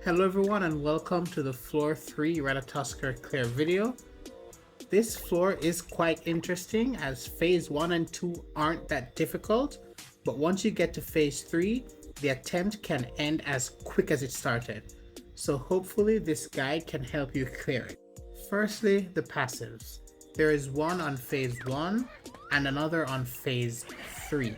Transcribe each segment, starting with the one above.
Hello everyone and welcome to the floor 3 Ratatoskr clear video. This floor is quite interesting as phase 1 and 2 aren't that difficult, but once you get to phase 3, the attempt can end as quick as it started. So hopefully this guide can help you clear it. Firstly, the passives. There is one on phase 1 and another on phase 3.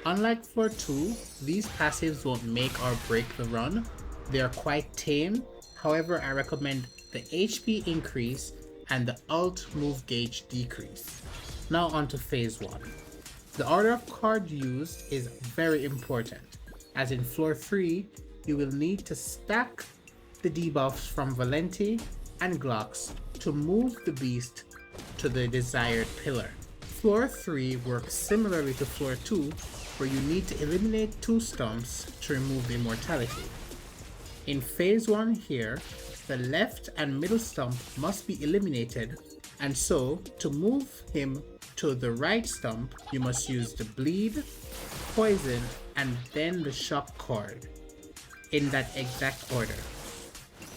Unlike floor 2, these passives won't make or break the run. They are quite tame, however I recommend the HP increase and the ult move gauge decrease. Now on to phase 1. The order of cards used is very important, as in floor 3 you will need to stack the debuffs from Valenti and Glocks to move the beast to the desired pillar. Floor 3 works similarly to floor 2, where you need to eliminate 2 stumps to remove the immortality. In phase 1 here, the left and middle stump must be eliminated, and so to move him to the right stump you must use the bleed, poison, and then the shock cord in that exact order.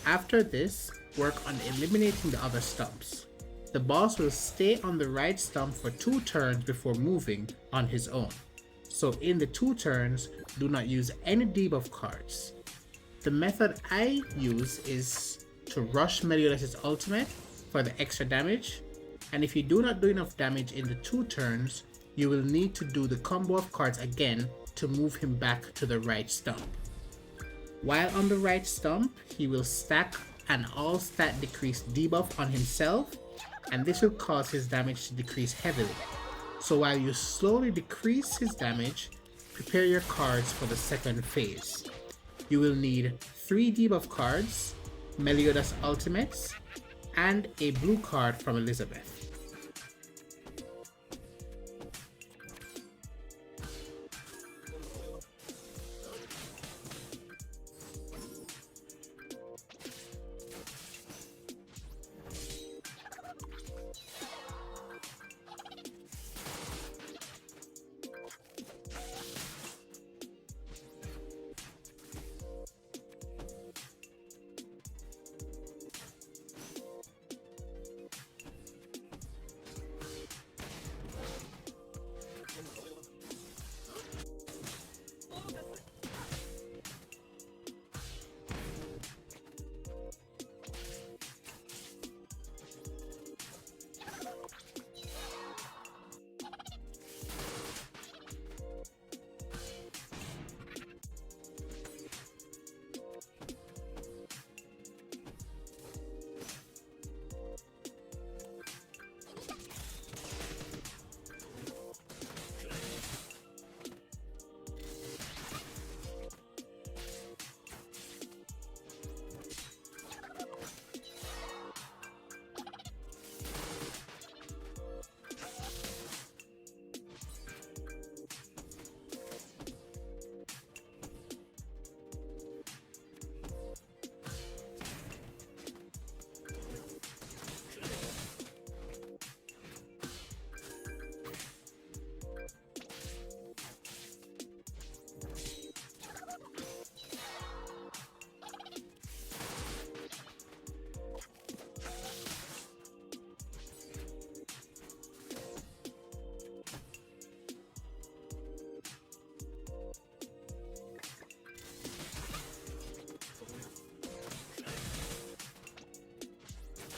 After this, work on eliminating the other stumps. The boss will stay on the right stump for 2 turns before moving on his own. So in the 2 turns, do not use any debuff cards. The method I use is to rush Meliodas' ultimate for the extra damage, and if you do not do enough damage in the 2 turns, you will need to do the combo of cards again to move him back to the right stump. While on the right stump, he will stack an all stat decrease debuff on himself, and this will cause his damage to decrease heavily. So while you slowly decrease his damage, prepare your cards for the second phase. You will need 3 debuff cards, Meliodas ultimates, and a blue card from Elizabeth.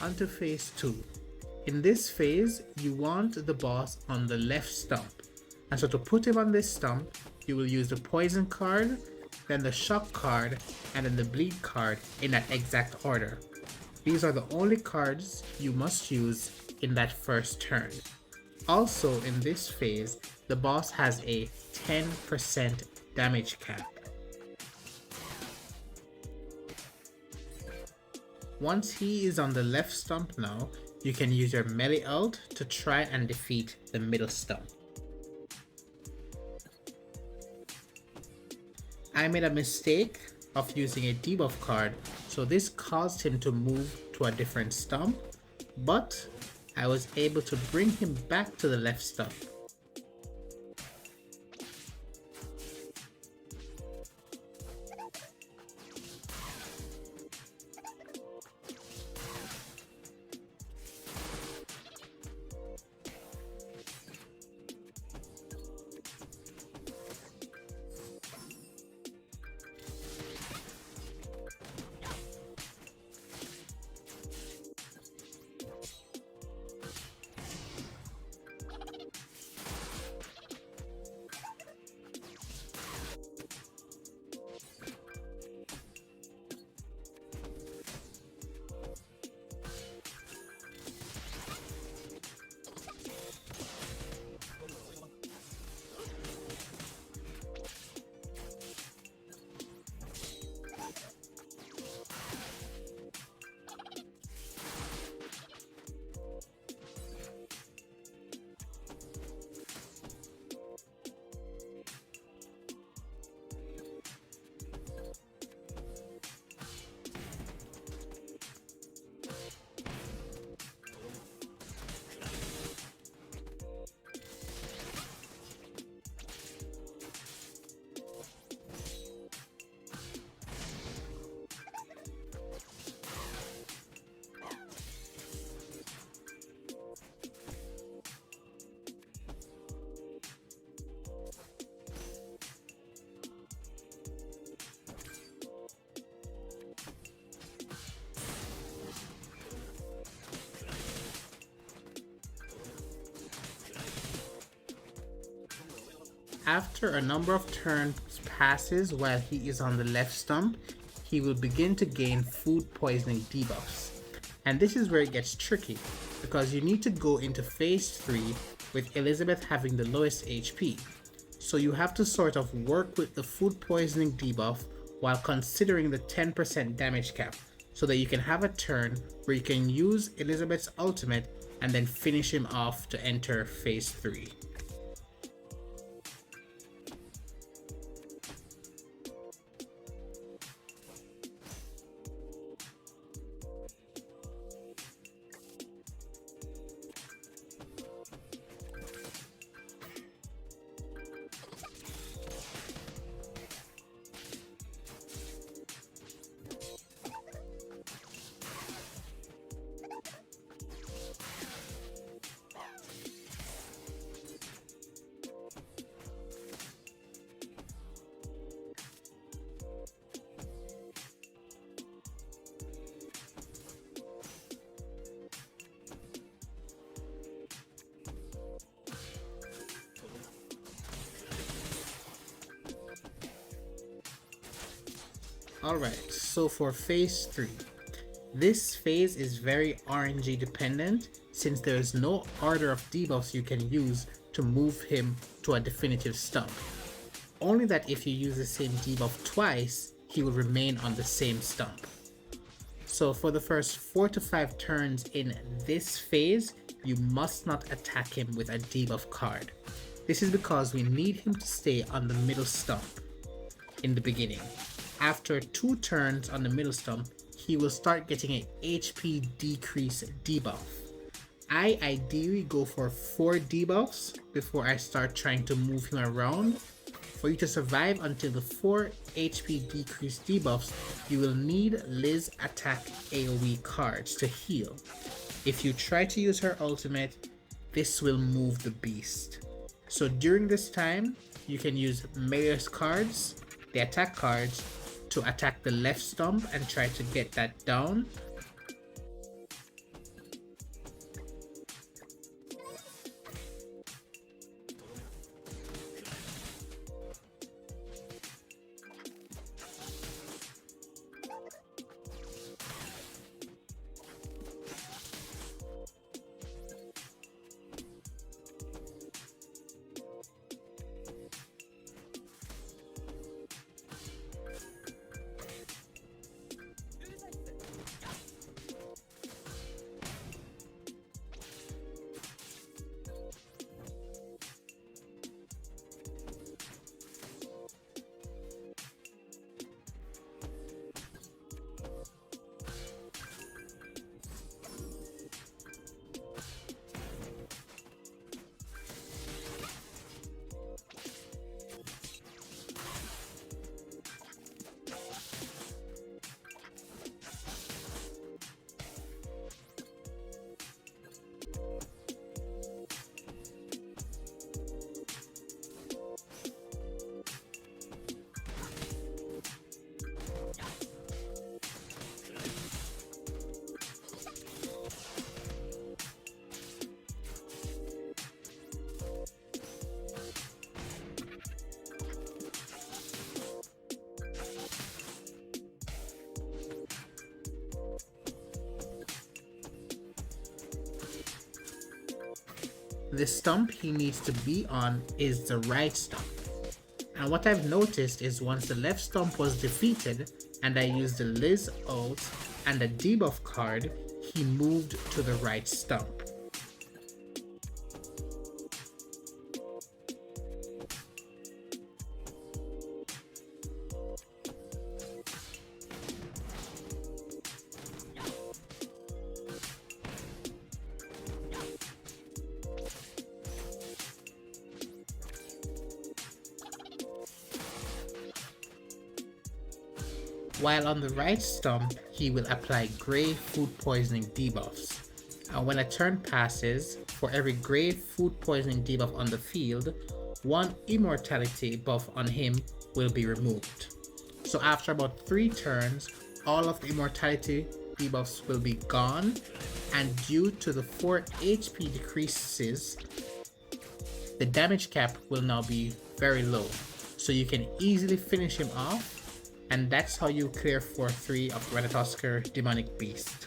Onto phase 2. In this phase, you want the boss on the left stump, and so to put him on this stump, you will use the poison card, then the shock card, and then the bleed card in that exact order. These are the only cards you must use in that first turn. Also in this phase, the boss has a 10% damage cap. Once he is on the left stump now, you can use your melee ult to try and defeat the middle stump. I made a mistake of using a debuff card, so this caused him to move to a different stump, but I was able to bring him back to the left stump. after a number of turns passes while he is on the left stump, he will begin to gain food poisoning debuffs. And this is where it gets tricky, because you need to go into phase 3 with Elizabeth having the lowest HP. So you have to sort of work with the food poisoning debuff while considering the 10% damage cap, so that you can have a turn where you can use Elizabeth's ultimate and then finish him off to enter phase 3. Alright, so for phase 3. This phase is very RNG dependent, since there is no order of debuffs you can use to move him to a definitive stump. Only that if you use the same debuff twice, he will remain on the same stump. So for the first 4 to 5 turns in this phase, you must not attack him with a debuff card. This is because we need him to stay on the middle stump in the beginning. After 2 turns on the middle stump, he will start getting an HP decrease debuff. I ideally go for 4 debuffs before I start trying to move him around. For you to survive until the 4 HP decrease debuffs, you will need Liz attack AoE cards to heal. If you try to use her ultimate, this will move the beast. So during this time, you can use Mayor's cards, the attack cards, to attack the left stump and try to get that down. The stump he needs to be on is the right stump. And what I've noticed is once the left stump was defeated and I used the Liz ult and a debuff card, he moved to the right stump. While on the right stump, he will apply grey food poisoning debuffs. And when a turn passes, for every grey food poisoning debuff on the field, 1 immortality buff on him will be removed. So after about 3 turns, all of the immortality debuffs will be gone, and due to the 4 HP decreases, the damage cap will now be very low. So you can easily finish him off, and that's how you clear floor 3 of Ratatoskr Demonic Beast.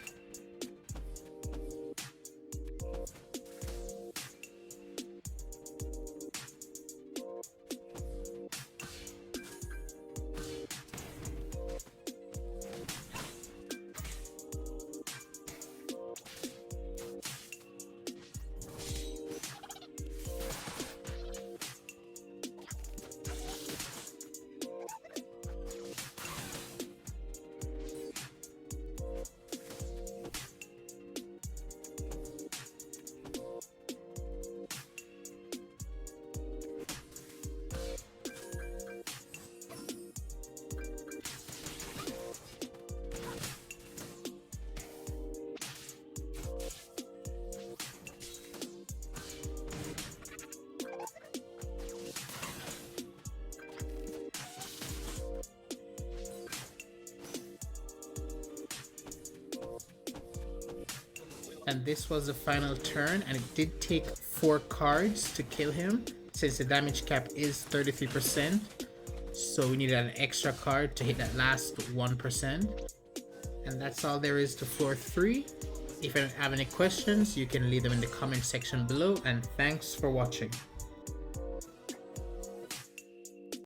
And this was the final turn, and it did take 4 cards to kill him since the damage cap is 33%, so we needed an extra card to hit that last 1%. And that's all there is to floor 3. If you have any questions, you can leave them in the comment section below, and thanks for watching.